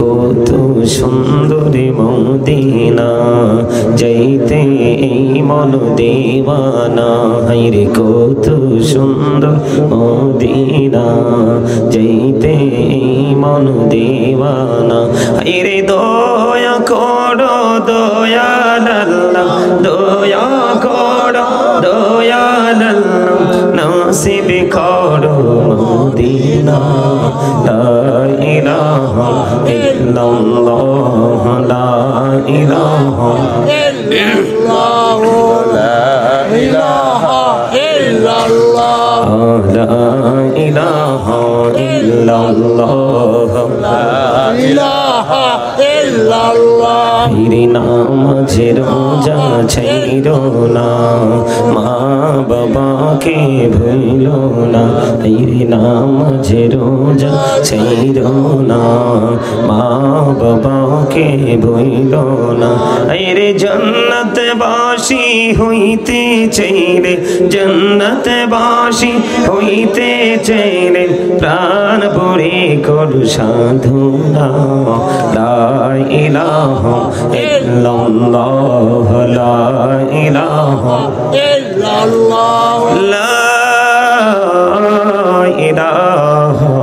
কত সুন্দর মদিনা যাইতে এই মন দেওয়ানা হায়রে কত সুন্দর মদিনা যাইতে এই মন দেওয়ানা হায়রে দয়া করো দয়াল আল্লাহ দয়া করো দয়াল আল্লাহ নসিব করো মদিনা লা ইলাহা ইল্লাল্লাহ লা ইলাহা ইল্লাল্লাহ লা ইলাহা ইল্লাল্লাহ লা ইলাহা ইল্লাল্লাহ লা ইলাহা ইল্লাল্লাহ ইরে নামাজে রোজা ছাইরো না মা বাবাকে ভুলো না ইরে নামাজে রোজা ছাইরো না মা বাবাকে ভুলো না ইরে জান্নাত বাসী হইতে চাইলে জান্নাত বাসী হইতে চাইলে প্রাণ ভরে করু সাধনা লা ইলাহা ইল্লাল্লাহ লা ইলাহা ইল্লাল্লাহ লা ইলাহা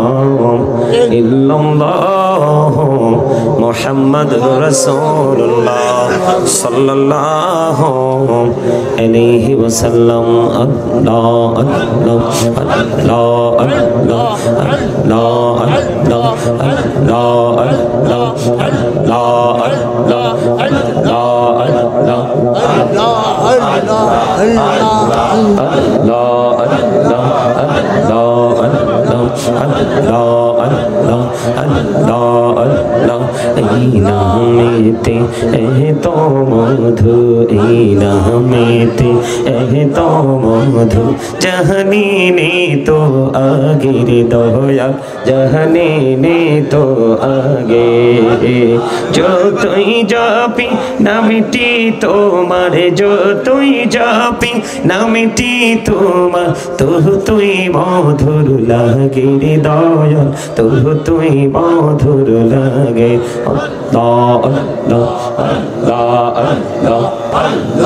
ইল্লাল্লাহ মুহাম্মাদুর রাসূলুল্লাহ সাল্লাল্লাহু আলাইহি ওয়াসাল্লাম আল্লাহ আল্লাহ আল্লাহ আল্লাহ আল্লাহ আল্লাহ আল্লাহ নামেতে তো মধু এই নামেতে তো মধু জাহানি নে তো আগের দয়া জাহানি নে তো আগে যতই জপি নামটি তোমার যতই জপি নামটি তোমার তবু তুই মধুর লাগে রে দয়া তবু তুই মধুর লাগে আল্লাহ আল্লাহ আল্লাহ আল্লাহ আল্লাহ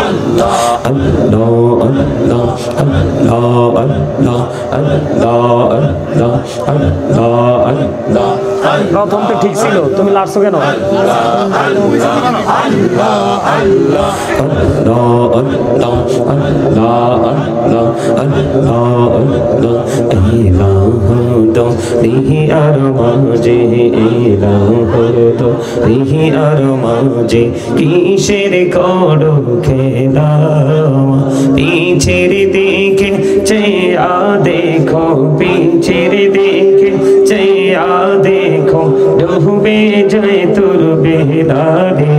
আল্লাহ আল্লাহ আল্লাহ আল্লাহ আল্লাহ আল্লাহ আল্লাহ আল্লাহ প্রথমটা ঠিক ছিল তুমি লাস্ট কেন আল্লাহ আল্লাহ আল্লাহ আল্লাহ আল্লাহ আল্লাহ আল্লাহ আল্লাহ ইলাহু রিহি আর মাঝে ইলাহু রিহি আর মাঝে কিসের করো খেলা পিছের দিকে চেয়া দেখো পিছের দিকে চেয়া দেখো ডুবে যায় তোর বেলা রে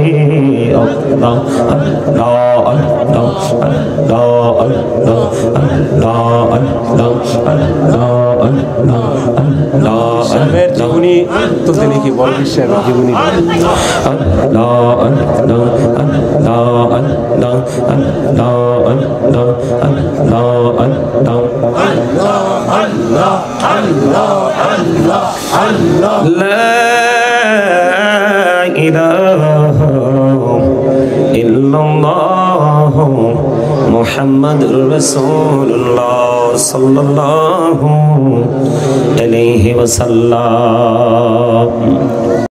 আল্লাহ আল্লাহ আল্লাহ আল্লাহ আল্লাহ আল্লাহ আল্লাহ আল্লাহ আল্লাহ সাহেবের জীবনী তো তিনি কি বল বিশ্বের জীবনী আল্লাহ আল্লাহ আল্লাহ আল্লাহ আল্লাহ আল্লাহ আল্লাহ আল্লাহ আল্লাহ আল্লাহ আল্লাহ আল্লাহ লা ইলাহা ইল্লাল্লাহ মুহাম্মাদুর রাসূলুল্লাহ সাল্লাল্লাহু আলাইহি ওয়াসাল্লাম